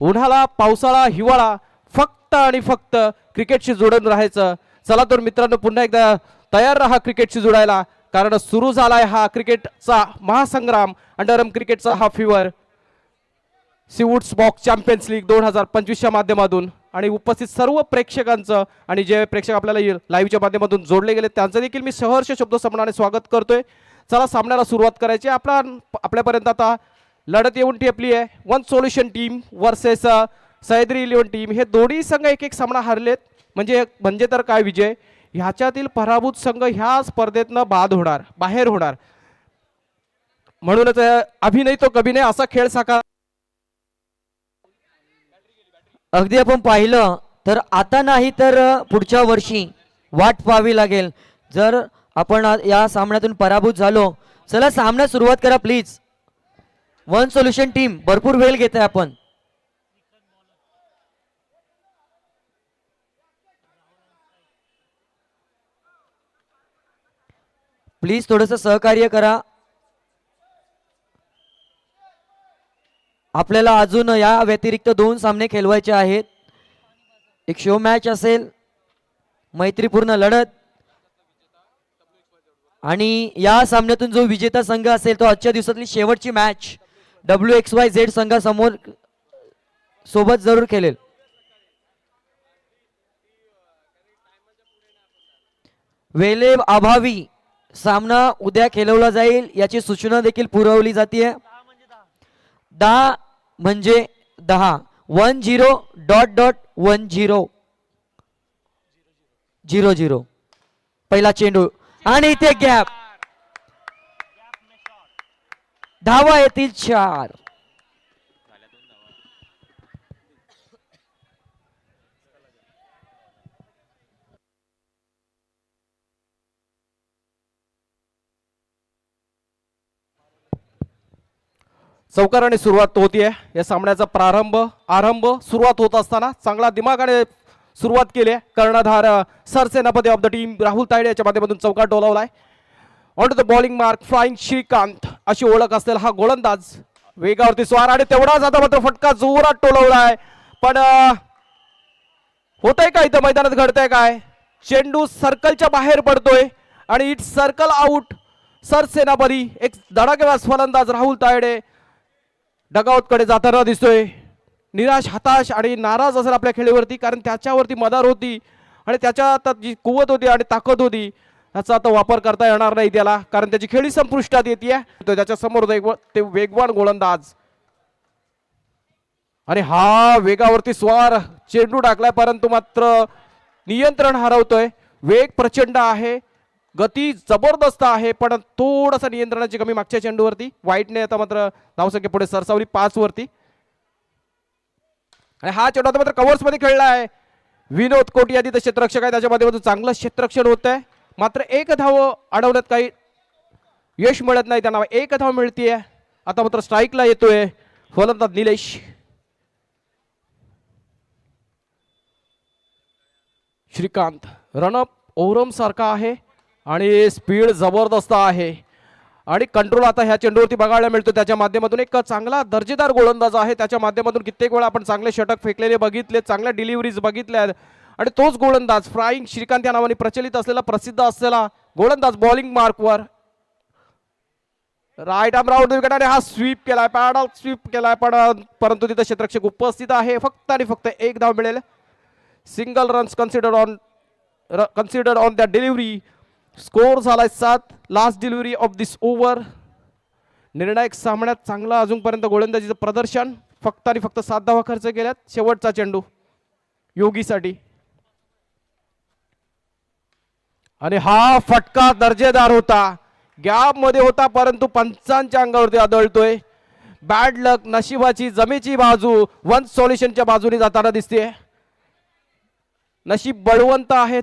उन्हाळा पावसाळा हिवाळा फक्त आणि फक्त क्रिकेटशी जोडून राहायचं. चला तर मित्रांनो पुन्हा एकदा तयार राहा क्रिकेटशी जोडायला, कारण सुरू झालाय हा क्रिकेटचा महासंग्राम, अंडरआर्म क्रिकेटचा हा फीवर. सीवूड्स बॉक्स चॅम्पियन्स लीग 2025च्या माध्यमातून आणि उपस्थित सर्व प्रेक्षकांचं आणि जे प्रेक्षक आपल्याला लाईव्हच्या माध्यमातून जोडले गेले त्यांचं देखील मी सहर्ष शब्दसम्मानाने स्वागत करतोय. चला सामन्याला सुरुवात करायची. आपल्यापर्यंत आता लढत येऊन ठेपली आहे. One solution team versus Sahyadri 11 team. हे दोन्ही संघ एक एक सामना हरलेत. म्हणजे तर काय विजय, ह्याच्यातील पराभूत संघ ह्या स्पर्धेतनं बाहेर होणार. म्हणूनच अभिनय तो कभी नाही असा खेळ साकार. अगदी आपण पाहिलं तर आता नाही तर पुढच्या वर्षी वाट पाहावी लागेल जर आपण या सामन्यातून पराभूत झालो. चला सामना सुरुवात करा प्लीज. वन सोल्युशन टीम भरपूर वेळ घेत आहे आपण. प्लीज थोडंसं सहकार्य करा. आपल्याला अजून या व्यतिरिक्त 2 सामने खेळवायचे आहेत. एक शो मॅच असेल, मैत्रीपूर्ण लढत, आणि या सामन्यातून जो विजेता संघ असेल तो आजच्या दिवसातली शेवटची मॅच WXYZ संघासमोर सोबत जरूर खेळेल. वेळे अभावी सामना उद्या खेळवला जाईल याची सूचना देखील पुरवली जाते. 10 म्हणजे 10. 10.1000. पहिला चेंडू आणि इथे गॅप. धावा येतील 4. चौकाराने सुरुवात होतीये या सामन्याचा सुरुवात होत असताना चांगला दिमागाने सुरुवात केली आहे. कर्णधार सरसेनापती of the team Rahul Tayade याच्या माध्यमातून चौकार डोलावलाय. On to the bowling mark flying Shrikant अशी ओळख असलेला हा गोलंदाज वेगावरती स्वार आणि तेवढाच आता मात्र फटका जोरात टोलवलाय. पण होतंय काय इथं मैदानात, घडतंय काय? चेंडू सर्कलच्या बाहेर पडतोय आणि इट्स सर्कल आउट. सरसेनापती एक धडाकेबाज फलंदाज राहुल तायडे डगआउट कडे जाताना दिसतोय. निराश, हताश आणि नाराज असेल आपल्या खेळीवरती, कारण त्याच्यावरती मदार होती आणि त्याच्यात जी कुवत होती आणि ताकद होती त्याचा आता वापर करता येणार नाही त्याला, कारण त्याची खेळी संपुष्टात येते. त्याच्या समोर ते वेगवान गोलंदाज आणि हा वेगावरती स्वार चेंडू टाकलाय, परंतु मात्र नियंत्रण हरवतोय. वेग प्रचंड आहे, गती जबरदस्त आहे, पण थोडासा नियंत्रणाची कमी मागच्या चेंडूवरती. वाईटने आता मात्र धावसंख्या पुढे सरसावली 5 वरती. आणि हा चेंडू आता मात्र कव्हर्स मध्ये खेळला आहे. विनोद कोटियादी क्षेत्ररक्षक आहे, त्याच्या माध्यमातून चांगलं क्षेत्ररक्षण होत आहे. मात्र एक धाव अडवण्यात काही यश मिळत नाही त्यांना. एक धाव मिळतीये. आता मात्र स्ट्राईकला येतोय फलंदाज निलेश. श्रीकांत रनअप ओव्हरम सारखा आहे आणि स्पीड जबरदस्त आहे आणि कंट्रोल आता ह्या चेंडूवरती बघायला मिळतो. त्याच्या माध्यमातून एक चांगला दर्जेदार गोलंदाज आहे. त्याच्या माध्यमातून कित्येक वेळा आपण चांगले षटक फेकलेले बघितले, चांगल्या डिलिव्हरीज बघितल्या आणि तोच गोलंदाज फ्लाइंग श्रीकांत या नावाने प्रचलित असलेला, प्रसिद्ध असलेला गोलंदाज बॉलिंग मार्कवर राईट आर्म राऊंड विकेट हा स्वीप केलाय, पॅडल स्वीप केलाय, परंतु तिथे क्षेत्ररक्षक उपस्थित आहे. फक्त आणि फक्त एक धाव मिळेल. Single runs considered on the delivery. Score झालाय 7. Last delivery of this over. निर्णायक सामन्यात चांगला अजूनपर्यंत गोलंदाजीचं प्रदर्शन. फक्त आणि फक्त 7 धावा खर्च केल्यात. शेवटचा चेंडू योगीसाठी आणि हा फटका दर्जेदार होता, गॅप मध्ये होता, परंतु पंचांच्या अंगावरती आदळतोय. बॅड लक, नशिबाची जमेची बाजू वन सोल्युशनच्या बाजूने जाताना दिसते. नशीब बळवंत आहेत.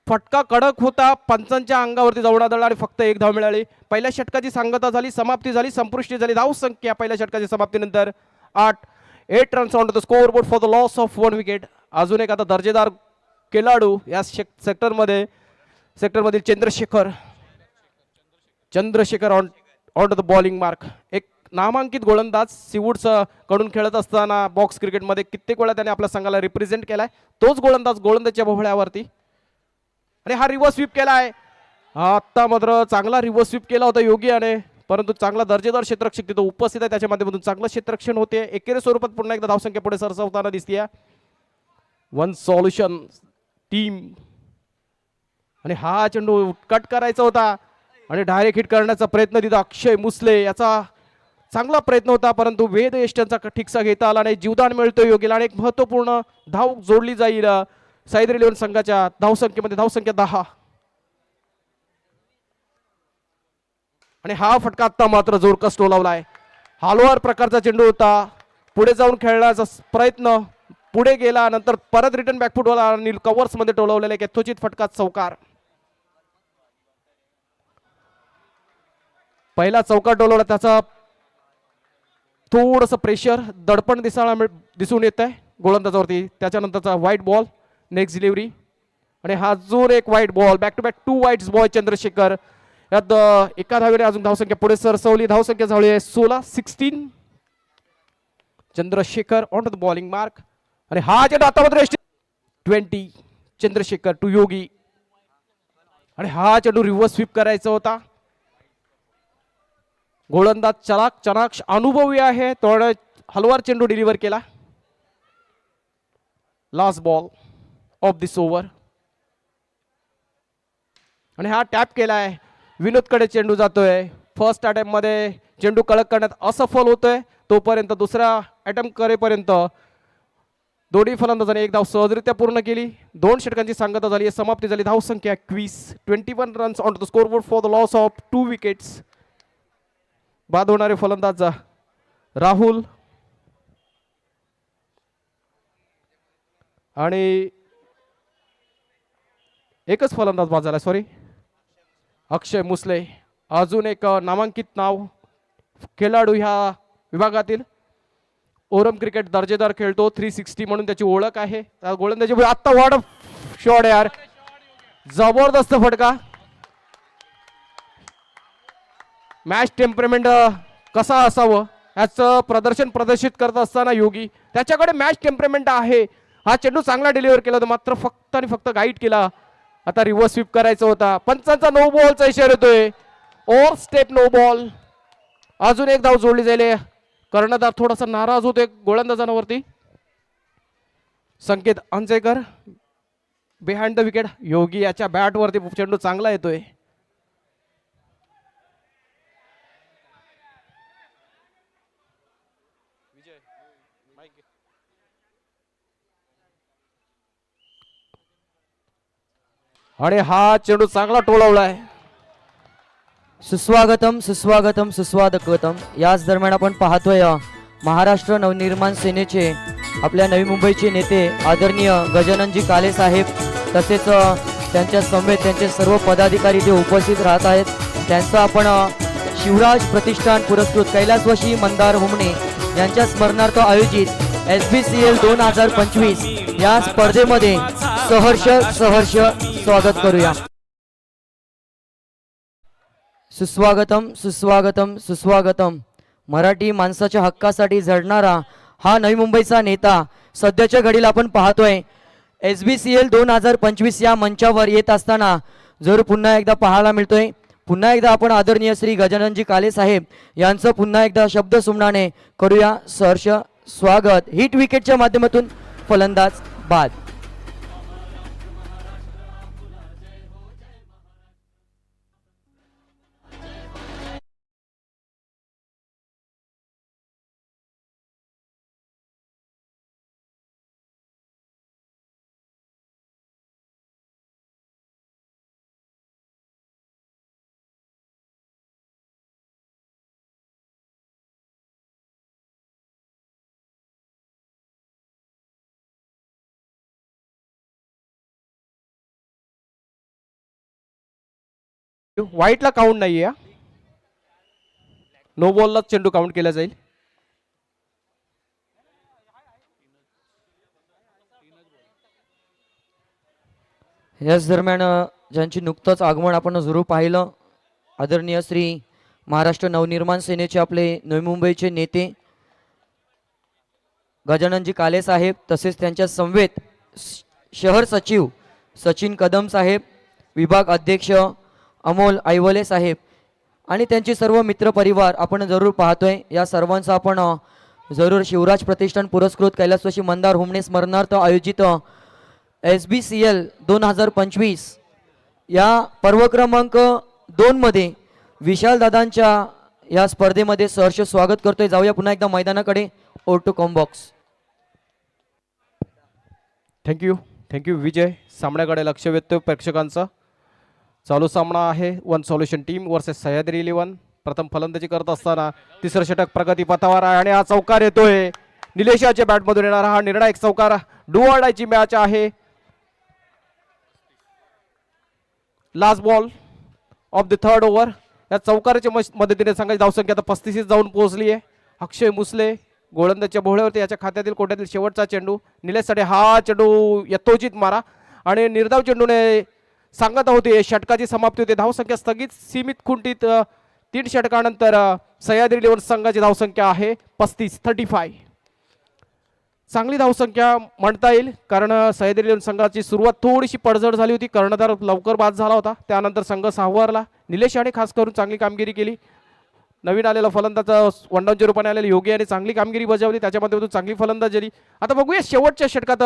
फटका कडक होता, पंचांच्या अंगावरती जाऊन आदळला आणि फक्त एक धाव मिळाली. पहिल्या षटकाची सांगता झाली, समाप्ती झाली, संपुष्टी झाली. धाव संख्या पहिल्या षटकाची समाप्तीनंतर 8 runs on the score board for the loss of 1 wicket. अजून एक आता दर्जेदार खेळाडू या सेक्टरमधील Chandrashekhar on the bowling mark. एक नामांकित गोलंदाज सीवूड्स कडून खेळत असताना बॉक्स क्रिकेटमध्ये कित्येक वेळा त्याने आपल्या संघाला रिप्रेझेंट केलाय. तोच गोलंदाज गोलंदाजच्या भोवळ्यावरती आणि हा रिव्हर्स स्वीप केलाय. आत्ता मात्र चांगला रिव्हर्स स्वीप केला होता योगी याने, परंतु चांगला दर्जेदार क्षेत्ररक्षक तिथं उपस्थित आहे, त्याच्या माध्यमातून चांगलं क्षेत्ररक्षण होते. एकेरी स्वरूपात पुन्हा एकदा धावसंख्या पुढे सरसावताना दिसतीये. वन सॉल्युशन टीम आणि हा चेंडू कट करायचा होता आणि डायरेक्ट हिट करण्याचा प्रयत्न तिथं अक्षय मुसले याचा चांगला प्रयत्न होता, परंतु वेद यष्टांचा ठिकसा घेता आला नाही. जीवदान मिळतोय योगीला आणि एक महत्वपूर्ण धाव जोडली जाईल साईद्री इलेव्हन संघाच्या धावसंख्येमध्ये. धावसंख्या 10 आणि हा फटका आता मात्र जोरकस टोलावलाय. हॉलवर प्रकारचा चेंडू होता, पुढे जाऊन खेळण्याचा प्रयत्न, पुढे गेला नंतर परत रिटर्न बॅकफुटवाला आणि कव्हर्स मध्ये टोलवलेला एक यथोचित फटका चौकार. पहिला चौकार टोलवला त्याचा थोडस प्रेशर दडपण दिसून येत आहे गोलंदाजावरती. त्याच्यानंतरचा व्हाईट बॉल नेक्स्ट डिलिव्हरी आणि हा जोर एक wide ball. Back to back 2 wides by Chandrashekhar. यात एका धावेने अजून धावसंख्या पुढे सरसवली. धावसंख्या झाली आहे 16. Chandrashekhar on to the bowling mark आणि हा चेंडू आता मात्र 20 चंद्रशेखर टू योगी आणि हा चेंडू रिव्हर्स स्वीप करायचा होता. गोलंदाज चनाक्ष अनुभवी आहे, थोडा हलवार चेंडू डिलिव्हर केला. Last ball of this over आणि हा टॅप केलाय. विनोदकडे चेंडू जातोय. फर्स्ट अटेम्प्ट मध्ये चेंडू कळक करण्यात असफल होतोय, तोपर्यंत दुसरा अटेम्प्ट करेपर्यंत दोन्ही फलंदाजांनी एक धाव सहजरित्या पूर्ण केली. 2 षटकांची सांगता झाली, समाप्ती झाली. धावसंख्या 21 runs on the scoreboard for the loss of 2 wickets. बाद होणारे फलंदाज राहुल आणि एकच फलंदाज बाद झाला, सॉरी, अक्षय मुसले. अजून एक नामांकित नाव खेळाडू ह्या विभागातील. ओरम क्रिकेट दर्जेदार खेळतो, 360 म्हणून त्याची ओळख आहे. गोलंदाजी आत्ता वॉर्ड शॉट यार, जबरदस्त फटका. मॅच टेम्परमेंट कसा असावं याचं प्रदर्शित करत असताना योगी त्याच्याकडे मॅच टेम्परमेंट आहे. हा चेंडू चांगला डिलिव्हर केला होता, मात्र फक्त आणि फक्त गाईड केला. आता रिव्हर्स स्वीप करायचा होता. पंचांचा नो बॉलचा इशारा येतोय. Over step no ball. अजून एक धाव जोडली जाईल. कर्णधार थोडासा नाराज होतोय गोलंदाजांवरती. संकेत अंजेकर बिहाइंड द विकेट. योगी याच्या बॅट वरती चेंडू चांगला येतोय. आणि हा चेंडू चांगला टोलवलाय. सुस्वागतम सुस्वागतम सुस्वागतम. याच दरम्यान आपण पाहतोय महाराष्ट्र नवनिर्माण सेनेचे आपल्या नवी मुंबईचे नेते आदरणीय गजाननजी काले साहेब, तसेच त्यांच्या समेत त्यांचे सर्व पदाधिकारी ते उपस्थित राहत आहेत. त्यांचं आपण शिवराज प्रतिष्ठान पुरस्कृत कैलासवासी मंदार हुमणे यांच्या स्मरणार्थ आयोजित SBCL 2025 या स्पर्धेमध्ये सहर्ष स्वागत करूया. सुस्वागतम सुस्वागतम सुस्वागतम. मराठी माणसाच्या हक्कासाठी झडणारा हा नवी मुंबईचा नेता सध्याच्या घडीला आपण पाहतोय SBCL 2025 या मंचावर येत असताना जर पुन्हा एकदा पाहायला मिळतोय. पुन्हा एकदा आपण आदरणीय श्री गजाननजी काले साहेब यांचं पुन्हा एकदा शब्द सुमनाने करूया सहर्ष स्वागत. हिट विकेटच्या माध्यमातून फलंदाज बाद. व्हाईटला काउंट नाहीये, नो बॉलला चेंडू काउंट केला जाईल. याच दरम्यान ज्यांची नुकतंच आगमन आपण जरूर पाहिलं आदरणीय श्री महाराष्ट्र नवनिर्माण सेनेचे आपले नवी मुंबईचे नेते गजाननजी काले साहेब, तसेच त्यांच्या समवेत शहर सचिव सचिन कदम साहेब, विभाग अध्यक्ष अमोल ऐवले साहेब आणि त्यांचे सर्व मित्र परिवार आपण जरूर पाहतोय. या सर्वांचा आपण जरूर शिवराज प्रतिष्ठान पुरस्कृत कैलासवासी मंदार हुमणे स्मरणार्थ आयोजित SBCL 2025 या पर्व क्रमांक 2 मध्ये विशाल दादांच्या या स्पर्धेमध्ये सहर्ष स्वागत करतोय. जाऊया पुन्हा एकदा मैदानाकडे. O2 combox. थँक्यू विजय. सामन्याकडे लक्ष वेधतोय प्रेक्षकांचं. चालू सामना आहे one solution team versus Sahyadri 11. प्रथम फलंदाजी करत असताना तिसरं षटक प्रगती पथावर आहे आणि हा चौकार येतोय. निलेशाच्या बॅटमधून येणारा हा निर्णायक चौकार. डू ऑर डायची मॅच आहे. Last ball of the third over. या चौकाराच्या मदतीने संघाची धावसंख्या आता 35 जाऊन पोहोचली आहे. अक्षय मुसले गोलंदाजच्या भोवळ्यावरती याच्या खात्यातील कोट्यातील शेवटचा चेंडू. निलेशसाठी हा चेंडू यथोचित मारा आणि निर्धाव चेंडूने सांगत होते षटकाची समाप्ती होते. धावसंख्या स्थगित सीमित खुंटीत 3 षटकानंतर सह्याद्री 11 संघाची धावसंख्या आहे 35. चांगली धावसंख्या म्हणता येईल कारण सह्याद्री 11 संघाची सुरुवात थोडीशी पडझड झाली होती. कर्णधार लवकर बाद झाला होता. त्यानंतर संघ सावरला. निलेश याने खास करून चांगली कामगिरी केली. नवीन आलेला फलंदाज वनडाऊनच्या रूपाने आलेला योगी याने चांगली कामगिरी बजावली. त्याच्या माध्यमातून चांगली फलंदाज झाली. आता बघूया शेवटच्या षटकात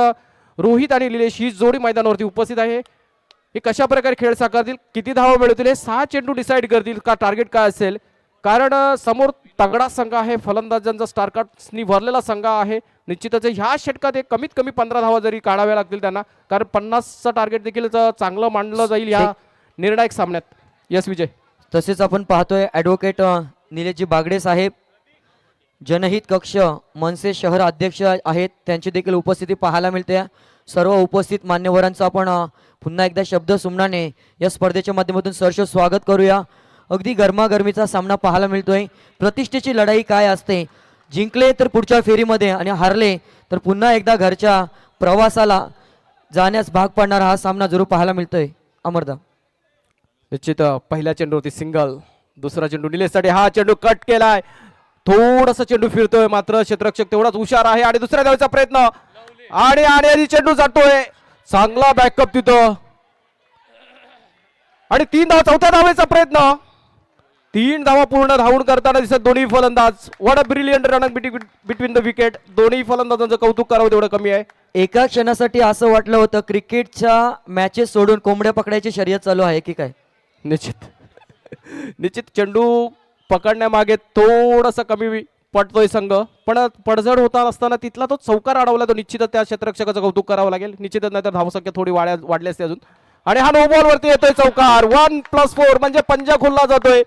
रोहित आणि निलेश ही जोडी मैदानावरती उपस्थित आहे. हे कशा प्रकारे खेळ साकारतील, किती धावा मिळवतील हे 6 चेंडू डिसाईड करतील का टार्गेट काय असेल. कारण समोर तगडा संघ आहे. फलंदाजांचा स्टारकास्टनी भरलेला संघ आहे. निश्चितच ह्या षटकात एक कमीत कमी 15 धावा जरी काढाव्या लागतील त्यांना, कारण 50चं टार्गेट देखील चांगलं मानलं जाईल या निर्णायक सामन्यात. यस विजय. तसेच आपण पाहतोय ॲडव्होकेट निलेशजी बागडे साहेब जनहित कक्ष मनसे शहर अध्यक्ष आहेत. त्यांची देखील उपस्थिती पाहायला मिळते. सर्व उपस्थित मान्यवरांचं आपण पुन्हा एकदा शब्द सुमनाने या स्पर्धेच्या माध्यमातून सहर्ष स्वागत करूया. अगदी गरमागरमीचा सामना पाहायला मिळतोय. प्रतिष्ठेची लढाई काय असते, जिंकले तर पुढच्या फेरीमध्ये आणि हारले तर पुन्हा एकदा घरच्या प्रवासाला जाण्यास भाग पाडणारा हा सामना जरूर पाहायला मिळतोय. अमरदा. निश्चित पहिल्या चेंडूवरती सिंगल. दुसरा चेंडू निलेशसाठी हा चेंडू कट केलाय. थोडासा चेंडू फिरतोय मात्र क्षेत्ररक्षक तेवढाच हुशार आहे आणि दुसऱ्या धावेचा प्रयत्न आणि चेंडू जातोय. चांगला बॅकअप तिथं आणि 3 धावा. चौथ्या धावेचा प्रयत्न. 3 धावा पूर्ण धावून करताना दिसत दोन्ही फलंदाज. What a brilliant run between the wicket. दोन्ही फलंदाजांचं कौतुक करावं तेवढं कमी आहे. एका क्षणासाठी असं वाटलं होतं क्रिकेटच्या मॅचेस सोडून कोंबड्या पकडायची शर्यत चालू आहे की काय. निश्चित चेंडू पकडण्यामागे थोडासा कमी पडतोय संघ, पण पडझड होता असताना तिथला तो चौकार अडवला. तो निश्चितच त्या क्षेत्ररक्षकाचं कौतुक करावं लागेल. निश्चितच नाही तर धावसंख्या थोडी वाढली असते अजून. आणि हा नो बॉल वरती येतोय चौकार. 1+4 म्हणजे पंजा खोलला जातोय.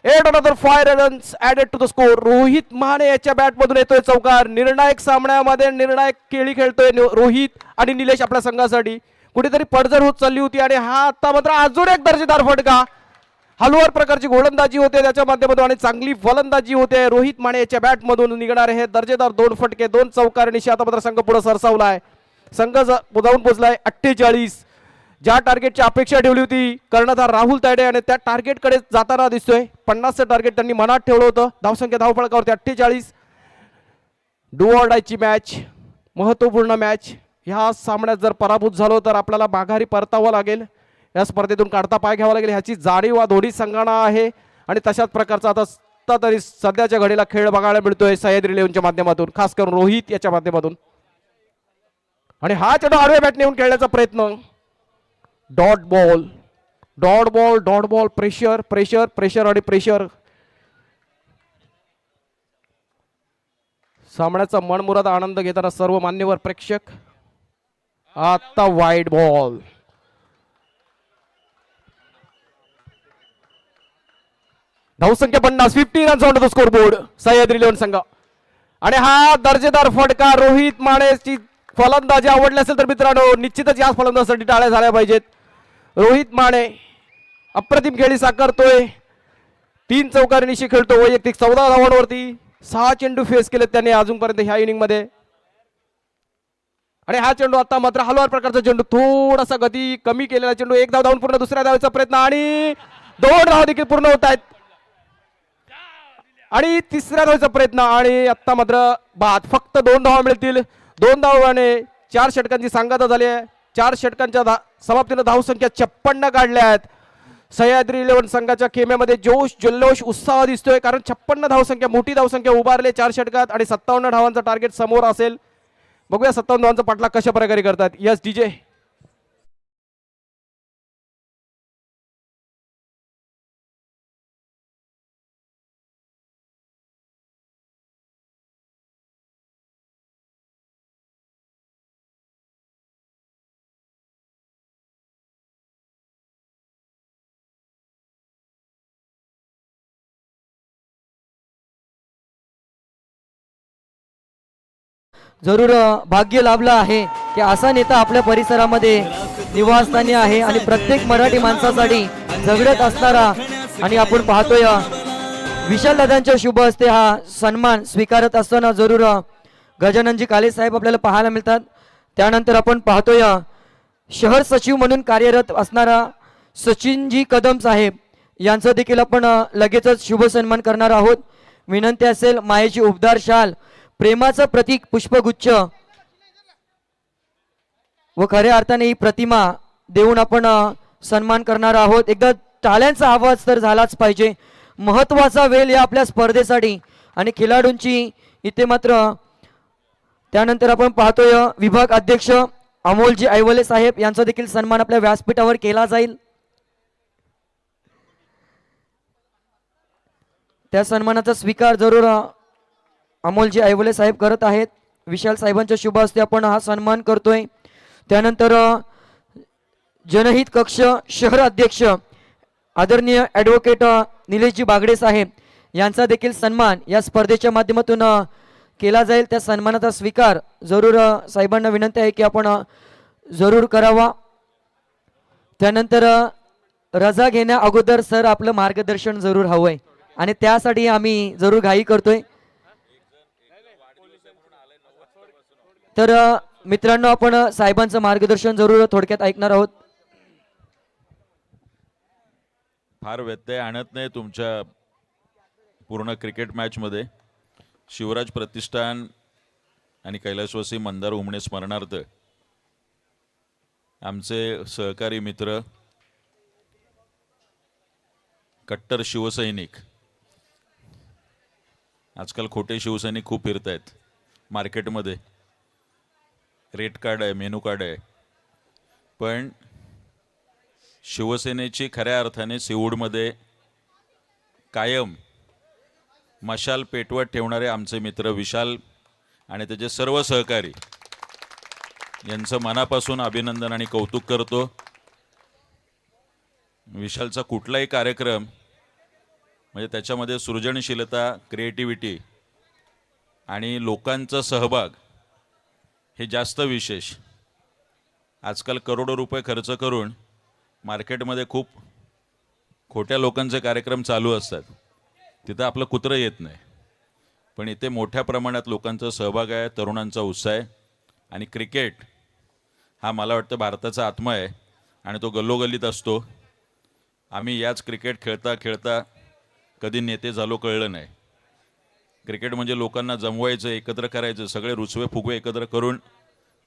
8 another 5 runs added to the score. Rohit Mane याच्या बॅट मधून येतोय चौकार. निर्णायक सामन्यामध्ये निर्णायक खेळी खेळतोय रोहित आणि निलेश आपल्या संघासाठी. कुठेतरी पडझड होत चालली होती आणि हा आता मात्र अजून एक दर्जेदार फटका. हलवार प्रकारची गोलंदाजी होते त्याच्या माध्यमातून आणि चांगली फलंदाजी होते. रोहित माने याच्या बॅट मधून निघणारे हे दर्जेदार 2 फटके, 2 चौकार. निशी आता मात्र संघ पुढे सरसावलाय. संघ जाऊन पोहोचलाय 48. ज्या टार्गेटची अपेक्षा ठेवली होती कर्णधार राहुल तायडे आणि त्या टार्गेटकडे जाताना दिसतोय. 50चं टार्गेट त्यांनी मनात ठेवलं होतं. धावसंख्या धावफलकावरती 48. डू ऑर डायची मॅच, महत्वपूर्ण मॅच. ह्या सामन्यात जर पराभूत झालो तर आपल्याला माघारी परतावं लागेल. या स्पर्धेतून काढता पाय घ्यावा लागेल ह्याची जाणीव दोन्ही संघांना आहे. आणि तशाच प्रकारचा आता तरी सध्याच्या घडीला खेळ बघायला मिळतोय सह्याद्री 11च्या माध्यमातून, खास करून रोहित याच्या माध्यमातून. आणि हा चेंडू आडव्या बॅट नेऊन खेळण्याचा प्रयत्न. Dot ball. प्रेशर आणि प्रेशर. सामन्याचा मनमुराद आनंद घेताना सर्व मान्यवर प्रेक्षक. आता वाईड बॉल. धावसंख्या 50. 50 runs on the score board Sahyadri 11 संघ. आणि हा दर्जेदार फटका. रोहित मानेची फलंदाजी आवडली असेल तर मित्रांनो निश्चितच या फलंदाजासाठी टाळ्या झाल्या पाहिजेत. रोहित माने अप्रतिम खेळी साकारतोय. 3 चौकारी निशी खेळतो. वैयक्तिक 14 धावांवरती 6 चेंडू फेस केले त्याने अजूनपर्यंत ह्या इनिंग मध्ये. आणि हा चेंडू आता मात्र हलवार प्रकारचा चेंडू, थोडासा गती कमी केलेला चेंडू. 1 धाव धावून पूर्ण. दुसऱ्या धावेचा प्रयत्न आणि 2 धावा देखील पूर्ण होत आहेत. आणि तिसऱ्या धावेचा प्रयत्न आणि आता मात्र बाद. फक्त 2 धावा मिळतील. 2 धावाने 4 षटकांची सांगता झाली आहे. 4 षटकांच्या समाप्तीनं धावसंख्या 56 काढल्या आहेत. सह्याद्री 11 संघाच्या खेम्यामध्ये जोश जल्लोष उत्साह दिसतोय, कारण 56 धावसंख्या, मोठी धावसंख्या उभारले 4 षटकात आणि 57 धावांचा टार्गेट समोर असेल. बघूया 57 धावांचा पाठलाग कशा प्रकारे करतात. Yes DJ. जरूर भाग्य लाभलं आहे की असा नेता आपल्या परिसरामध्ये निवासस्थानी आहे आणि प्रत्येक मराठी माणसासाठी झगडत असणारा. आणि आपण पाहतोय विशाल दादांच्या शुभ हस्ते हा सन्मान स्वीकारत असताना जरूर गजाननजी काले साहेब आपल्याला पाहायला मिळतात. त्यानंतर आपण पाहतोय शहर सचिव म्हणून कार्यरत असणारा सचिनजी कदम साहेब यांचा देखील आपण लगेचच शुभ सन्मान करणार आहोत. विनंती असेल मायेची उबदार शाल, प्रेमाचं प्रतीक पुष्पगुच्छ व खऱ्या अर्थाने ही प्रतिमा देऊन आपण सन्मान करणार आहोत. एकदा टाळ्यांचा आवाज तर झालाच पाहिजे. महत्वाचा वेळ या आपल्या स्पर्धेसाठी आणि खेळाडूंची इथे मात्र. त्यानंतर आपण पाहतोय विभाग अध्यक्ष अमोलजी ऐवले साहेब यांचा देखील सन्मान आपल्या व्यासपीठावर केला जाईल. त्या सन्मानाचा स्वीकार जरूर अमोलजी ऐवले साहेब करत आहेत. विशाल साहेबांच्या शुभ हस्ते आपण हा सन्मान करतोय. त्यानंतर जनहित कक्ष शहर अध्यक्ष आदरणीय ॲडव्होकेट निलेशजी बागडे साहेब यांचा देखील सन्मान या स्पर्धेच्या माध्यमातून केला जाईल. त्या सन्मानाचा स्वीकार जरूर साहेबांना विनंती आहे की आपण जरूर करावा. त्यानंतर रजा घेण्या अगोदर सर आपलं मार्गदर्शन जरूर हवंय आणि त्यासाठी आम्ही जरूर घाई करतोय. तर मित्रांनो आपण साहेबांचं मार्गदर्शन जरूर थोडक्यात ऐकणार आहोत. फार व्यत्यय आणत नाही तुमच्या पूर्ण क्रिकेट मॅचमध्ये. शिवराज प्रतिष्ठान आणि कैलासवासी मंदार उमणे स्मरणार्थ आमचे सहकारी मित्र कट्टर शिवसैनिक, आजकाल खोटे शिवसैनिक खूप फिरत आहेत मार्केटमध्ये. रेट कार्ड आहे, मेनू कार्ड आहे, पण शिवसेनेची खऱ्या अर्थाने सिवूडमध्ये कायम मशाल पेटवत ठेवणारे आमचे मित्र विशाल आणि त्याचे सर्व सहकारी यांचं मनापासून अभिनंदन आणि कौतुक करतो. विशालचा कुठलाही कार्यक्रम म्हणजे त्याच्यामध्ये सृजनशीलता, क्रिएटिव्हिटी आणि लोकांचा सहभाग हे जास्त विशेष. आजकाल करोडो रुपये खर्च करून मार्केटमध्ये खूप खोट्या लोकांचे कार्यक्रम चालू असतात, तिथं आपलं कुत्रं येत नाही. पण इथे मोठ्या प्रमाणात लोकांचा सहभाग आहे, तरुणांचा उत्साह आहे. आणि क्रिकेट हा मला वाटतं भारताचा आत्मा आहे आणि तो गल्लोगल्लीत असतो. आम्ही याच क्रिकेट खेळता खेळता कधी नेते झालो कळलं नाही. क्रिकेट म्हणजे लोकांना जमवायचं, एकत्र करायचं, सगळे रुसवे फुगवे एकत्र करून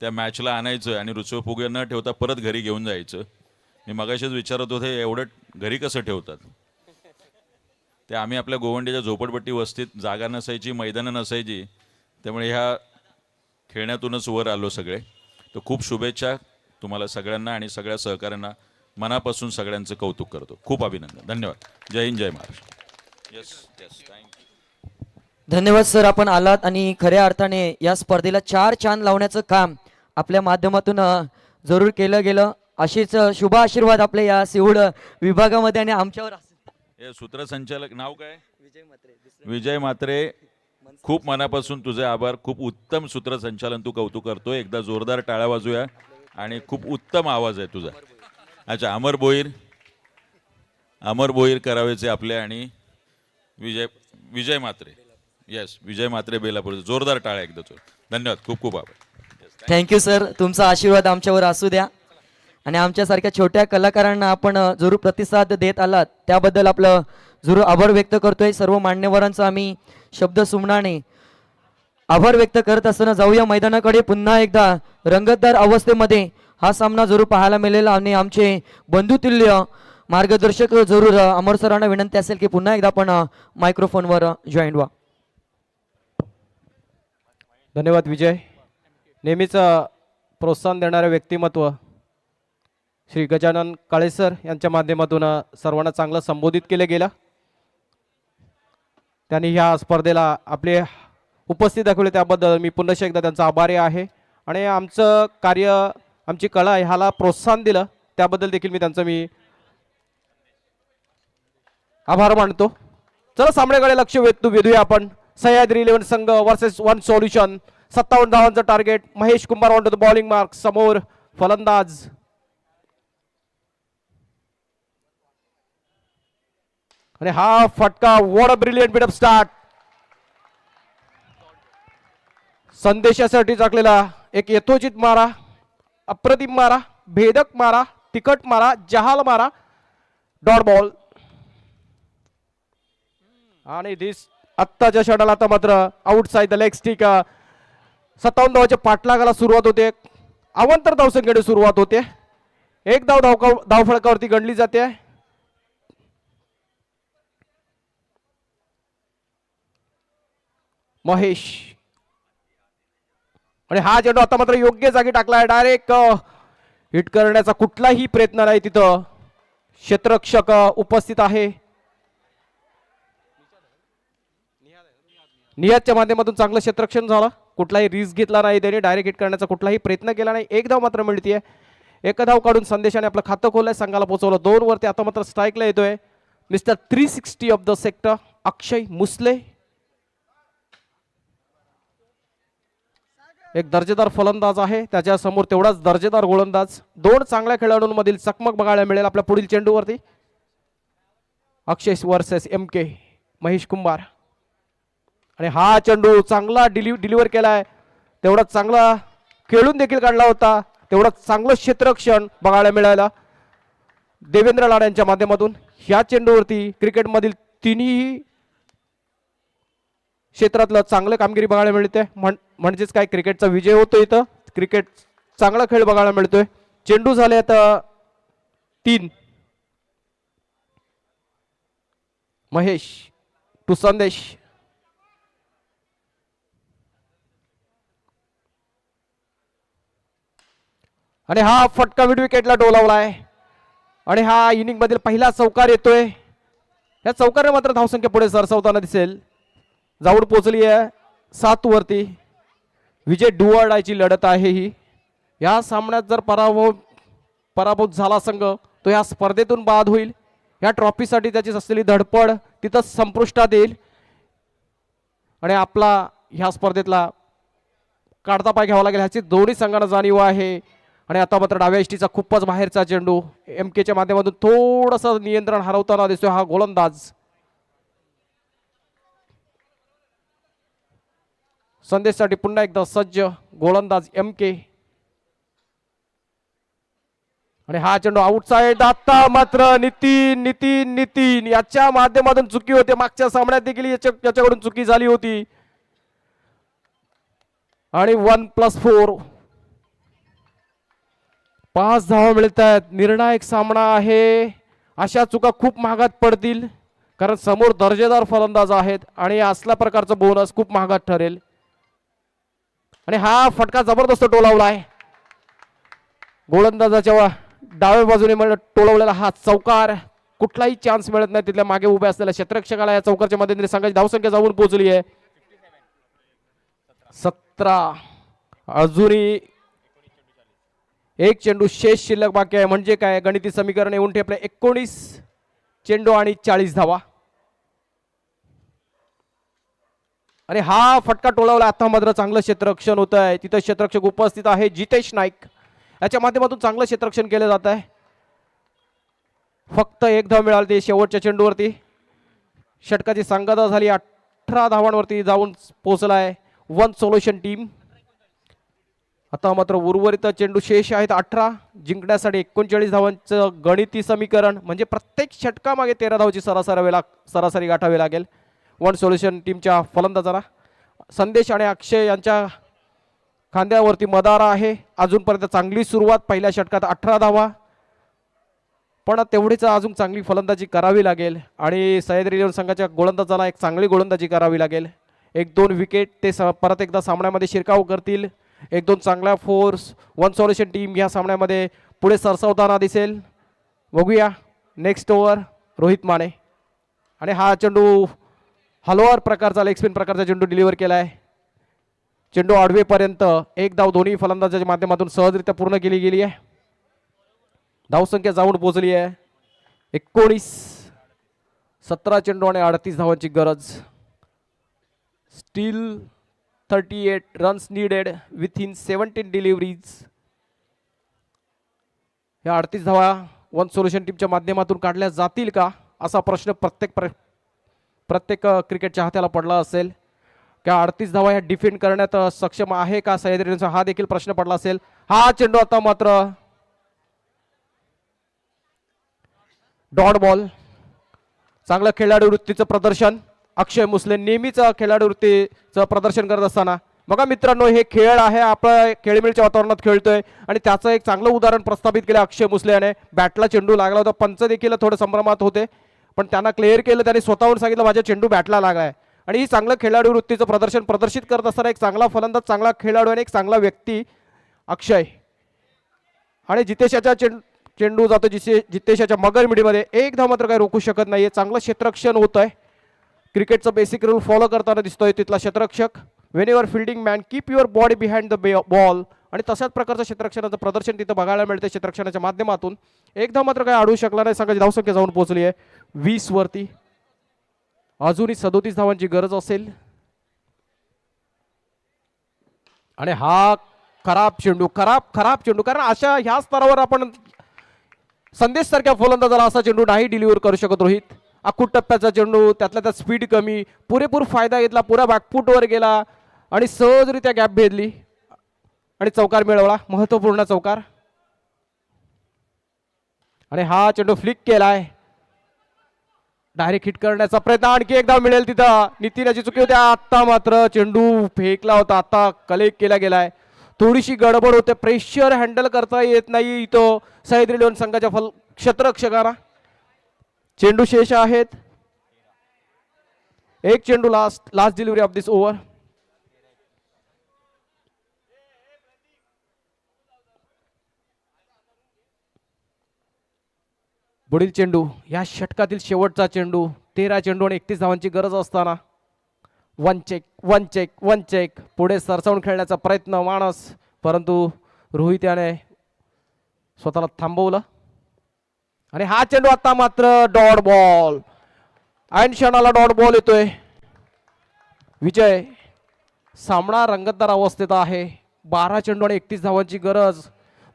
त्या मॅचला आणायचं आणि रुसवे फुगवे न ठेवता परत घरी घेऊन जायचं. मी मगाशीच विचारत होते एवढं घरी कसं ठेवतात. ते आम्ही आपल्या गोवंडीच्या झोपडपट्टी वस्तीत जागा नसायची, मैदानं नसायची, त्यामुळे ह्या खेळण्यातूनच वर आलो सगळे. तर खूप शुभेच्छा तुम्हाला सगळ्यांना आणि सगळ्या सहकाऱ्यांना. मनापासून सगळ्यांचं कौतुक करतो. खूप अभिनंदन. धन्यवाद. जय हिंद, जय महाराष्ट्र. Yes yes, thank you. धन्यवाद सर, आपण आलात आणि खऱ्या अर्थाने या स्पर्धेला 4 चांद लावण्याचं काम आपल्या माध्यमातून जरूर केलं गेलं. अशीच शुभ आशीर्वाद आपल्या या सिवूड विभागामध्ये आणि आमच्यावर हे सूत्रसंचालक नाव काय? विजय म्हात्रे. खूप मनापासून तुझे आभार. खूप उत्तम सूत्रसंचालन तू कौतुक करतोय. एकदा जोरदार टाळ्या वाजूया. आणि खूप उत्तम आवाज आहे तुझा. अच्छा, अमर भोईर करावेचे आपले आणि विजय म्हात्रे. येस, विजय म्हात्रे बेलापूर. जोरदार टाळ्या एकदा. धन्यवाद. खूप खूप आभार. थँक्यू सर, तुमचा आशीर्वाद आमच्यावर असू द्या आणि आमच्यासारख्या छोट्या कलाकारांना आपण जरूर प्रतिसाद देत आलात त्याबद्दल आपलं जरूर आभार व्यक्त करतोय सर्व मान्यवरांचा आम्ही शब्द सुमनाने आभार व्यक्त करत असताना जाऊया मैदानाकडे. पुन्हा एकदा रंगतदार अवस्थेमध्ये हा सामना जरूर पाहायला मिळेल आणि आमचे बंधुतुल्य मार्गदर्शक जरूर अमर सरांना विनंती असेल की पुन्हा एकदा आपण मायक्रोफोनवर जॉईन व्हा. धन्यवाद विजय. नेहमीच प्रोत्साहन देणारे व्यक्तिमत्व श्री गजानन काळेसर यांच्या माध्यमातून सर्वांना चांगलं संबोधित केलं गेलं. त्यांनी ह्या स्पर्धेला आपले उपस्थित दाखवले त्याबद्दल मी पुन्हा एकदा त्यांचा आभारी आहे आणि आमचं कार्य आमची कला ह्याला प्रोत्साहन दिलं त्याबद्दल देखील मी त्यांचं आभार मानतो. चला सामन्याकडे लक्ष वेधूया आपण. सह्याद्री 11 संघ वर्सेस 1 सोल्युशन. 57 धावांचं target. Mahesh Kumbhar on to the bowling mark. समोर फलंदाज आणि हा फटका. What a brilliant bit of start. संदेशासाठी टाकलेला एक यथोचित मारा, अप्रतिम मारा, भेदक मारा, तिकट मारा, जहाल मारा, डॉट बॉल. आणि दिस आत्ताच्या षणाला आता मात्र आउटसाइड द लेग स्टिक. 57 धावाच्या पाठलागाला सुरुवात होते. अवांतर धावसंख्येने सुरुवात होते. एक धावफळकावरती गणली जाते. महेश आणि हा चेंडू आता मात्र योग्य जागी टाकलाय. डायरेक्ट हिट करण्याचा कुठलाही प्रयत्न नाही. तिथं क्षेत्ररक्षक उपस्थित आहे. नियादच्या माध्यमातून चांगलं क्षेत्ररक्षण झालं. कुठलाही रिस्क घेतला नाही त्याने. डायरेक्ट हिट करण्याचा कुठलाही प्रयत्न केला नाही. एक धाव मात्र मिळतीये. एक धाव काढून संदेशाने आपलं खातं खोललंय. संघाला पोहोचवलं 2 वरती. आता मात्र स्ट्राईकला येतोय मिस्टर 360 ऑफ द सेक्टर अक्षय मुसले. एक दर्जेदार फलंदाज आहे. त्याच्या समोर तेवढाच दर्जेदार गोलंदाज. 2 चांगल्या खेळाडूंमधील चकमक बघायला मिळेल आपल्या पुढील चेंडूवरती. अक्षय वर्सेस MK महेश कुंभार. आणि हा चेंडू चांगला डिलिव्हर केलाय. तेवढाच चांगला खेळून देखील काढला होता. तेवढाच चांगलं क्षेत्ररक्षण बघायला मिळालं देवेंद्र लाड यांच्या माध्यमातून. ह्या चेंडूवरती क्रिकेटमधील तिन्ही क्षेत्रातलं चांगलं कामगिरी बघायला मिळते. म्हणजेच काय क्रिकेटचा विजय होतो. इथं क्रिकेट चांगला खेळ बघायला मिळतोय. चेंडू झाले आता 3. महेश टू संदेश. आणि हा फटका मिड विकेटला डोलावलाय. आणि हा इनिंग मधील पहिला चौकार येतोय. या चौकाराने मात्र धावसंख्या पुढे सरसावताना दिसेल. जाऊन पोहोचली आहे 7 वरती. विजय डुवाडायची लढत आहे ही. या सामन्यात जर पराभूत झाला संघ तो या स्पर्धेतून बाद होईल. या ट्रॉफीसाठी त्याची असलेली धडपड तिथं संपुष्टात येईल आणि आपला ह्या स्पर्धेतला काढता पाय घ्यावा लागेल ह्याची दोन्ही संघांना जाणीव आहे. आणि आता मात्र डाव्या इष्टीचा खूपच बाहेरचा चेंडू. MKच्या माध्यमातून थोडंसं नियंत्रण हरवताना दिसतोय हा गोलंदाज. संदेशसाठी पुन्हा एकदा सज्ज गोलंदाज MK. आणि हा चेंडू आउटसाइड. आता मात्र नितीन याच्या माध्यमातून चुकी होते. मागच्या सामन्यात देखील याच्याकडून चुकी झाली होती. आणि 1+4 5 धावा मिळत आहेत. निर्णायक सामना आहे. अशा चुका खूप महागात पडतील कारण समोर दर्जेदार फलंदाज आहेत आणि असल्या प्रकारचा बोनस खूप महागात ठरेल. आणि हा फटका जबरदस्त टोलावलाय. गोलंदाजाच्या डाव्या बाजूने टोलवलेला हा चौकार. कुठलाही चान्स मिळत नाही. तिथल्या मागे उभे असलेल्या क्षेत्ररक्षकाला या चौकारच्या मध्यंतरी संघाची धावसंख्या जाऊन पोहोचली आहे 17. अजूनही एक चेंडू शेष शिल्लक बाकी आहे. म्हणजे काय गणिती समीकरण येऊन ठेपले 19 चेंडू आणि 40 धावा. आणि हा फटका टोलावला. आता मात्र चांगलं क्षेत्ररक्षण होत आहे. तिथं क्षेत्ररक्षक उपस्थित आहे जितेश नाईक. याच्या माध्यमातून चांगलं क्षेत्ररक्षण केलं जात आहे. फक्त 1 धाव मिळाली शेवटच्या चेंडूवरती. षटकाची सांगता झाली. 18 धावांवरती जाऊन पोहोचलाय 1 सोल्युशन टीम. आता मात्र उर्वरित चेंडू शेष आहेत 18, जिंकण्यासाठी 39 धावांचं गणिती समीकरण म्हणजे प्रत्येक षटकामागे 13 धावांची सरासरी गाठावी लागेल. वन सोल्युशन टीमच्या फलंदाजांना संदेश आणि अक्षय यांच्या खांद्यावरती मदारा आहे. अजूनपर्यंत चांगली सुरुवात, पहिल्या षटकात 18 धावा, पण तेवढीच अजून चांगली फलंदाजी करावी लागेल आणि सह्याद्री इलेव्हन संघाच्या गोलंदाजाला एक चांगली गोलंदाजी करावी लागेल. 1-2 विकेट ते परत एकदा सामन्यामध्ये शिरकाव करतील. 1-2 चांगल्या फोर्स. वन सॉल्युशन टीम या सामन्यामध्ये पुढे सरसावताना दिसेल. बघूया. नेक्स्ट ओव्हर रोहित माने आणि हा चेंडू हलवार प्रकारचा लेग स्पिन प्रकारचा चेंडू डिलिव्हर केला आहे. चेंडू आडवेपर्यंत एक धाव दोन्ही फलंदाजाच्या माध्यमातून सहजरित्या पूर्ण केली गेली आहे. धावसंख्या जाऊन पोहोचली आहे 19. 17 चेंडू आणि 38 धावांची गरज. Steel 38 runs needed within 17 deliveries. या 38 धावा वन सोल्युशन टीमच्या माध्यमातून काढल्या जातील का असा प्रश्न प्रत्येक क्रिकेट चाहत्याला पडला असेल. क्या 38 धावा ह्या डिफेंड करण्यात सक्षम आहे का सह्याद्री, हा देखील प्रश्न पडला असेल. हा चेंडू आता मात्र डॉट बॉल. चांगलं खेळाडू वृत्तीचं प्रदर्शन. अक्षय मुसले नेहमीच खेळाडू वृत्तीचं प्रदर्शन करत असताना बघा मित्रांनो, हे खेळ आहे, आपण खेळीमेळीच्या वातावरणात खेळतोय आणि त्याचं एक चांगलं उदाहरण प्रस्थापित केलं अक्षय मुसले याने. बॅटला चेंडू लागला होता, पंच देखील थोडं संभ्रमात होते, पण त्यांना क्लिअर केलं. त्याने स्वतःहून सांगितलं माझ्या चेंडू बॅटला लागलाय. आणि ही चांगलं खेळाडू वृत्तीचं प्रदर्शन प्रदर्शित करत असताना एक चांगला फलंदाज, चांगला खेळाडू आणि एक चांगला व्यक्ती अक्षय. आणि जितेशाच्या चेंडू जातो जितेशाच्या मगर मिडीमध्ये. एक धाव मात्र काही रोखू शकत नाहीये. चांगलं क्षेत्ररक्षण होत आहे. क्रिकेटचं बेसिक रूल फॉलो करताना दिसतोय तिथला क्षेत्ररक्षक. When your fielding man keep your body behind the ball. आणि तशाच प्रकारचं क्षेत्ररक्षणाचं प्रदर्शन तिथं बघायला मिळतं क्षेत्ररक्षणाच्या माध्यमातून. एक धाव मात्र काही अडवू शकला नाही. संघाची धावसंख्या जाऊन पोहोचली आहे 20 वरती. अजूनही 37 धावांची गरज असेल. आणि हा खराब चेंडू कारण अशा ह्या स्तरावर आपण संदेश सारख्या फलंदाजाला असा चेंडू नाही डिलिव्हर करू शकत रोहित. अखूट टप्प्याचा चेंडू, त्यातल्या त्यात स्पीड कमी, पुरेपूर फायदा घेतला, पुरा बॅकफूटवर गेला आणि सहजरित्या गॅप भेदली आणि चौकार मिळवला, महत्वपूर्ण चौकार. आणि हा चेंडू फ्लिक केलाय. डायरेक्ट हिट करण्याचा प्रयत्न, आणखी एकदा मिळेल तिथं. नितीन याची चुकी होती. आता मात्र चेंडू फेकला होता, आता कलेक्ट केला गेलाय. थोडीशी गडबड होते, प्रेशर हँडल करता येत नाही इथं सह्याद्री इलेव्हन संघाच्या क्षेत्ररक्षकांना. चेंडू शेष आहेत. एक चेंडू last delivery of this over. पुढील चेंडू या षटकातील शेवटचा चेंडू. 13 चेंडू आणि 31 धावांची गरज असताना वन चेक पुढे सरसावून खेळण्याचा प्रयत्न माणस, परंतु रोहित याने स्वतःला थांबवलं. आणि हा चेंडू आता मात्र डॉट बॉल. ऐन क्षणाला डॉट बॉल येतोय. विजय, सामना रंगतदार अवस्थेत आहे. 12 चेंडू आणि 31 धावांची गरज.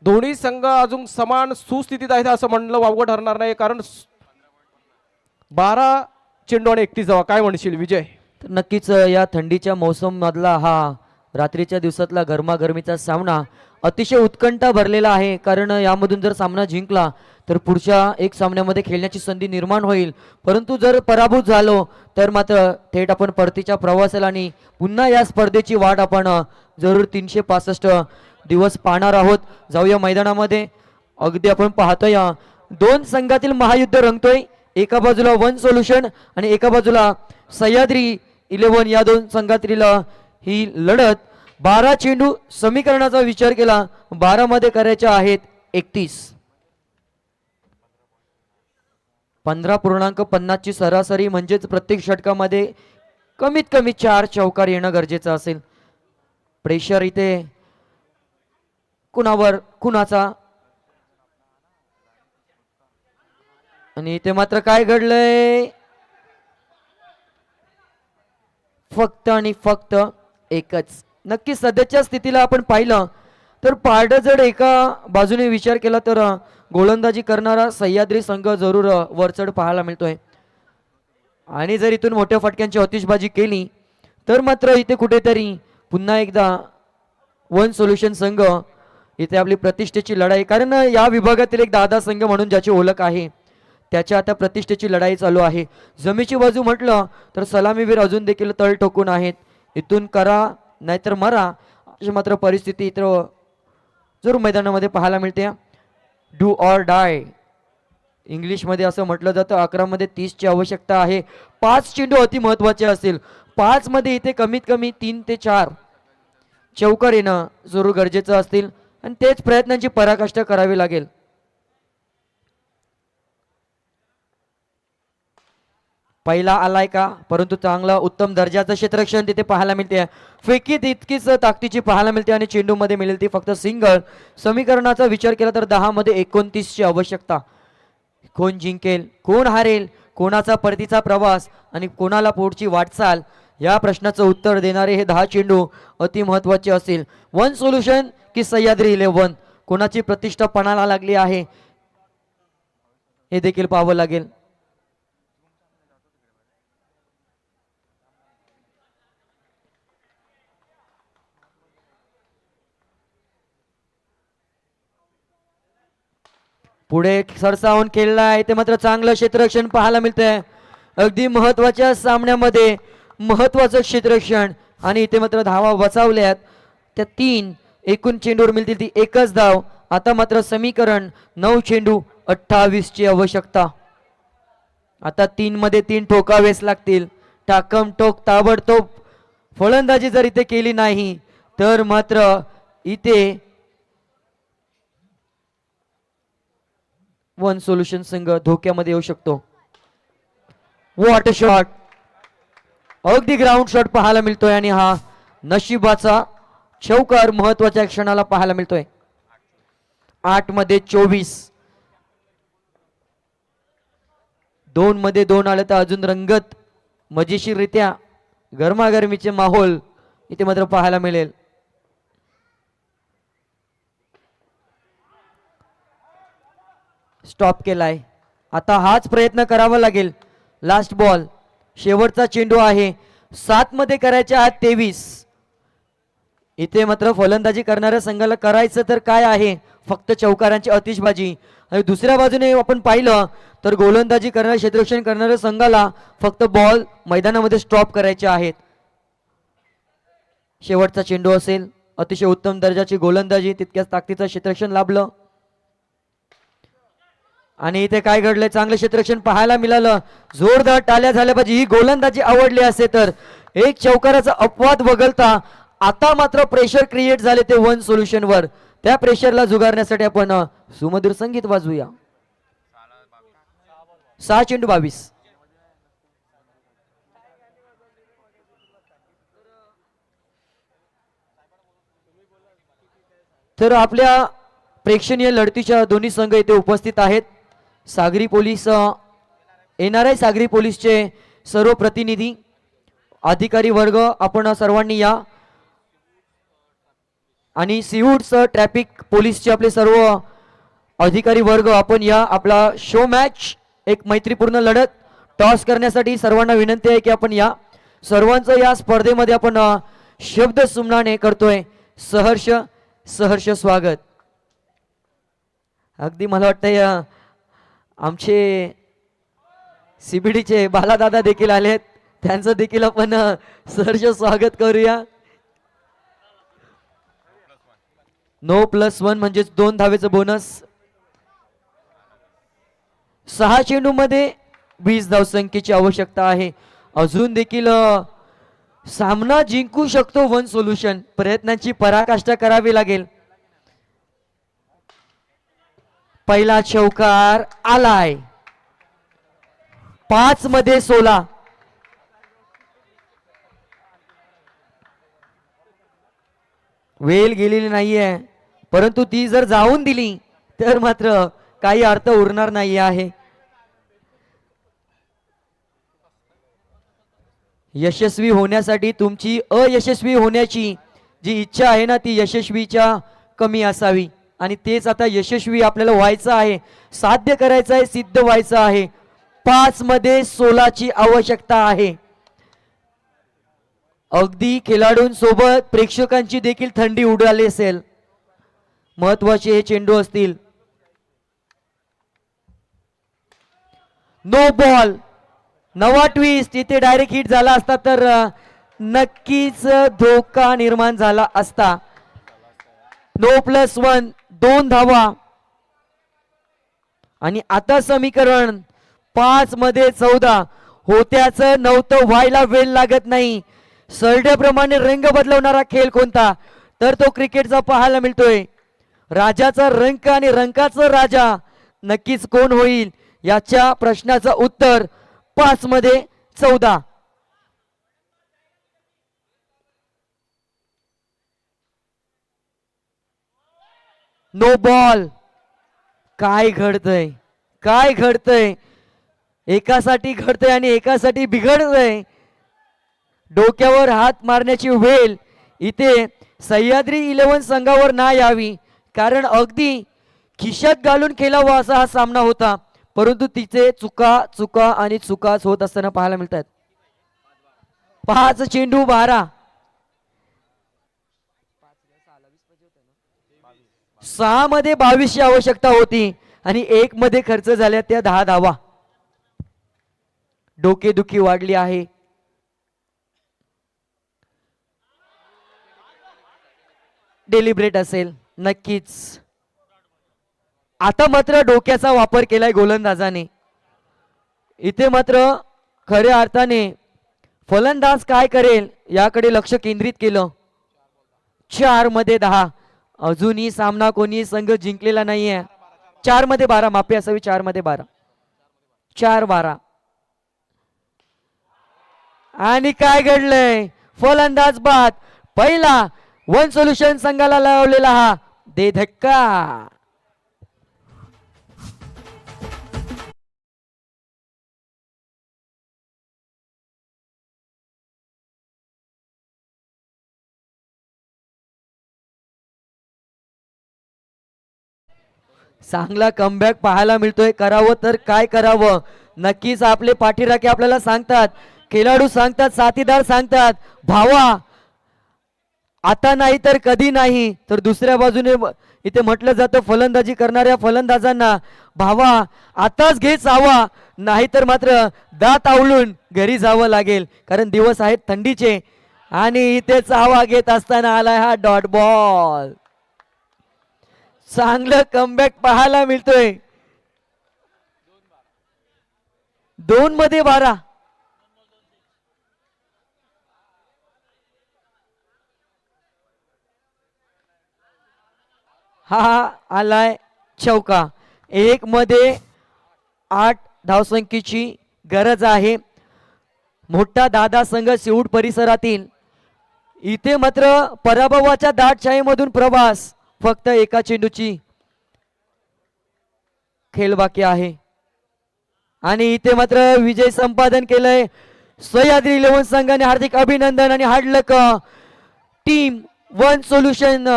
दोन्ही संघ अजून समान सुस्थितीत आहेत असं म्हणलं वावगं ठरणार नाही, कारण 12 चेंडू आणि 31 धावा. काय म्हणशील विजय? तर नक्कीच या थंडीच्या मोसम मधला हा रात्रीच्या दिवसातला गरमागरमीचा सामना अतिशय उत्कंठा भरलेला आहे, कारण यामधून जर सामना जिंकला तर पुढच्या एक सामन्यामध्ये खेळण्याची संधी निर्माण होईल. परंतु जर पराभूत झालो तर मात्र थेट आपण परतीच्या प्रवासाला आणि पुन्हा या स्पर्धेची वाट आपण जरूर 365 दिवस पाहणार आहोत. जाऊया मैदानामध्ये. अगदी आपण पाहतोय दोन संघातील महायुद्ध रंगतोय. एका बाजूला वन सोल्युशन आणि एका बाजूला सह्याद्री इलेव्हन. या दोन संघातील ही लढत. 12 चेंडू समीकरणाचा विचार केला 12 मध्ये करायच्या आहेत 31. 15.50 ची सरासरी, म्हणजेच प्रत्येक षटकामध्ये कमीत कमी 4 चौकार येणं गरजेचं असेल. प्रेशर इथे कुणाचा, आणि इथे मात्र काय घडलंय? फक्त आणि फक्त एकच. नक्की सध्याच्या स्थितीला आपण पाहिलं तर पारडं जड एका बाजूने विचार केला तर गोलंदाजी करणारा सह्याद्री संघ जरूर वरचढ पाहायला मिळतोय. आणि जर इथून मोठ्या फटक्यांची आतिषबाजी केली तर मात्र इथे कुठेतरी पुन्हा एकदा वन सोल्युशन संघ इथे आपली प्रतिष्ठेची लढाई, कारण या विभागातील एक दादा संघ म्हणून ज्याची ओळख आहे त्याच्या आता प्रतिष्ठेची लढाई चालू आहे. जमेची बाजू म्हटलं तर सलामीवीर अजून देखील तळ ठोकून आहेत. इथून करा नाहीतर मरा अशी मात्र परिस्थिती इतर जरूर मैदानामध्ये पाहायला मिळते. डू ऑर डाय इंग्लिशमध्ये असं म्हटलं जातं. 11 मध्ये 30 ची आवश्यकता आहे. 5 चेंडू अति महत्वाचे असतील. 5 मध्ये इथे कमीत कमी 3 ते 4 चौकार येणं जरूर गरजेचं असतील आणि तेच प्रयत्नांची पराकाष्ठा करावी लागेल. पहिला आलाय का, परंतु चांगला उत्तम दर्जाचं क्षेत्ररक्षण तिथे पाहायला मिळते. फेकीत इतकीच ताकदीची पाहायला मिळते आणि चेंडू मध्ये मिळेल ती फक्त सिंगल. समीकरणाचा विचार केला तर 10 मध्ये 29 ची आवश्यकता. कोण जिंकेल, कोण हारेल, कोणाचा परतीचा प्रवास आणि कोणाला पुढची वाटचाल या प्रश्नाचं उत्तर देणारे हे 10 चेंडू अति महत्वाचे असतील. वन सोल्युशन की सह्याद्री 11 कोणाची प्रतिष्ठा पणाला लागली आहे हे देखील पाहावं लागेल. पुढे सरसावून खेळला आहे ते मात्र चांगलं क्षेत्ररक्षण पाहायला मिळतंय. अगदी महत्वाच्या सामन्यामध्ये महत्वाचं क्षेत्ररक्षण आणि इथे मात्र धावा बचावल्यात त्या 3. एकूण चेंडूवर मिळतील ती एकच धाव. आता मात्र समीकरण 9 चेंडू 28 ची आवश्यकता. आता 3 मध्ये 3 ठोकावेच लागतील. टाकम टोक ताबडतोब फलंदाजी जर इथे केली नाही तर मात्र इथे वन सोल्युशन संघ धोक्यामध्ये येऊ शकतो. वॉट शॉट, अगदी ग्राउंड शॉट पाहायला मिळतोय आणि हा नशिबाचा चौकार महत्वाच्या क्षणाला पाहायला मिळतोय. 8 मध्ये 24, 2 मध्ये 2 आलं तर अजून रंगत मजेशीररित्या गरमागरमीचे माहोल इथे मात्र पाहायला मिळेल. स्टॉप केलाय. आता हाच प्रयत्न करावा लागेल. लास्ट बॉल, शेवटचा चेंडू आहे. 7 मध्ये करायच्या आत 23. इथे मात्र फलंदाजी करणाऱ्या संघाला करायचं तर काय आहे, फक्त चौकारांची आतिषबाजी. आणि दुसऱ्या बाजूने आपण पाहिलं तर गोलंदाजी करणाऱ्या क्षेत्ररक्षण करणाऱ्या संघाला फक्त बॉल मैदानामध्ये स्टॉप करायचे आहेत. शेवटचा चेंडू असेल. अतिशय उत्तम दर्जाची गोलंदाजी, तितक्याच ताकदीचं क्षेत्ररक्षण लाभलं. आणि इथे काय घडलंय, चांगलं क्षेत्ररक्षण पाहायला मिळालं. जोरदार टाळ्या झाल्या पाहिजे. ही गोलंदाजी आवडली असे तर एक चौकाराचा अपवाद वगळता आता मात्र प्रेशर क्रिएट झाले ते वन सोल्युशन वर. त्या प्रेशरला जुगारण्यासाठी आपण सुमधुर संगीत वाजवूया. 6 चेंडू 22. तर आपल्या प्रेक्षणीय लढतीच्या दोन्ही संघ इथे उपस्थित आहेत. सागरी पोलीस, NRI सागरी पोलीसचे सर्व प्रतिनिधी, अधिकारी वर्ग आपण सर्वांनी या आणि सिहूड्स ट्रॅफिक पोलीसचे आपले सर्व अधिकारी वर्ग आपण या. आपला शो मॅच, एक मैत्रीपूर्ण लढत टॉस करण्यासाठी सर्वांना विनंती आहे की आपण या. सर्वांचं या स्पर्धेमध्ये आपण शब्द सुमनाने करतोय सहर्ष सहर्ष स्वागत. अगदी मला वाटतंय आमचे CBDचे बालादादा देखील आलेत, त्यांचं देखील आपण सहर्ष स्वागत करूया. 9+1 म्हणजेच 2 धावेचं बोनस. 6 चेंडू मध्ये 20 धावसंख्येची आवश्यकता आहे. अजून देखील सामना जिंकू शकतो वन सोल्युशन. प्रयत्नांची पराकाष्ठा करावी लागेल. पहिला चौकार आलाय. 5 मध्ये 16. वेल गेलेली नाहीये, परंतु ती जर जाऊन दिली तर मात्र काही अर्थ उरणार नाही आहे. यशस्वी होण्यासाठी तुमची अयशस्वी होण्याची जी इच्छा आहे ना, ती यशस्वीच्या कमी असावी. आणि तेच आता यशस्वी आपल्याला व्हायचं आहे, साध्य करायचं आहे, सिद्ध व्हायचं आहे. 5 मध्ये 16 ची आवश्यकता आहे. अगदी खेळाडूंसोबत प्रेक्षकांची देखील थंडी उडाली असेल. महत्वाचे हे चेंडू असतील. No ball. नवा ट्विस्ट. इथे डायरेक्ट हिट झाला असता तर नक्कीच धोका निर्माण झाला असता. नो +1 2 धावा. आणि आता समीकरण 5 मध्ये 14 होत्याच नव्हतं व्हायला वेळ लागत नाही. सरड्याप्रमाणे रंग बदलवणारा खेळ कोणता तर तो क्रिकेटचा पाहायला मिळतोय. राजाचा रंक आणि रंकाचा राजा नक्कीच कोण होईल याच्या प्रश्नाचं उत्तर 5 मध्ये 14. No ball. काय घडतंय काय घडतंय. एकासाठी घडतंय आणि एकासाठी बिघडतंय. डोक्यावर हात मारण्याची वेळ इथे सह्याद्री 11 संघावर ना यावी, कारण अगदी खिशात घालून खेळावा असा हा सामना होता, परंतु तिचे चुका चुका आणि चुकाच होत असताना पाहायला मिळतात. 5 चेंडू 12. 6 मध्ये 22 ची आवश्यकता होती आणि 1 मध्ये खर्च झाल्या त्या 10 धावा. डोकेदुखी वाढली आहे. डेलिब्रेट असेल नक्कीच. आता मात्र डोक्याचा वापर केलाय गोलंदाजाने. इथे मात्र खऱ्या अर्थाने फलंदाज काय करेल याकडे लक्ष केंद्रित केलं. 4 मध्ये 10. अजूनही सामना कोणी संघ जिंकलेला नाहीये. 4 मध्ये 12 माफी असावी. 4 मध्ये 12. 4-12. आणि काय घडलंय. फलंदाज बाद. पहिला वन सोल्युशन संघाला लावलेला हा दे धक्का. चांगला कमबॅक पाहायला मिळतोय. करावं तर काय करावं. नक्कीच आपले पाठीराखे आपल्याला सांगतात, खेळाडू सांगतात, साथीदार सांगतात, भावा आता नाही तर कधी नाही. तर दुसऱ्या बाजूने इथे म्हटलं जातं फलंदाजी करणाऱ्या फलंदाजांना, भावा आताच घे चावा, नाहीतर मात्र दात आवळून घरी जावं लागेल, कारण दिवस आहेत थंडीचे. आणि इथे चावा घेत असताना आलाय हा डॉट बॉल. चांगलं कमबॅक पाहायला मिळतोय. 2 मध्ये 12. हा आलाय चौका. 1 मध्ये 8 धावसंख्येची गरज आहे. मोठा दादा संघ सिऊड परिसरातील. इथे मात्र पराभवाच्या दाट छायेमधून प्रवास. फक्त एका चेंडूची खेळ बाकी आहे. आणि इथे मात्र विजय संपादन केलंय सह्याद्री 11 संघाने. हार्दिक अभिनंदन आणि hard luck team one solution.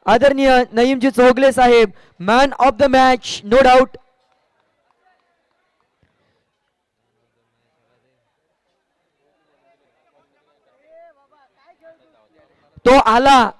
आदरणीय नईमजी चौगले साहेब, man of the match no doubt. तो आला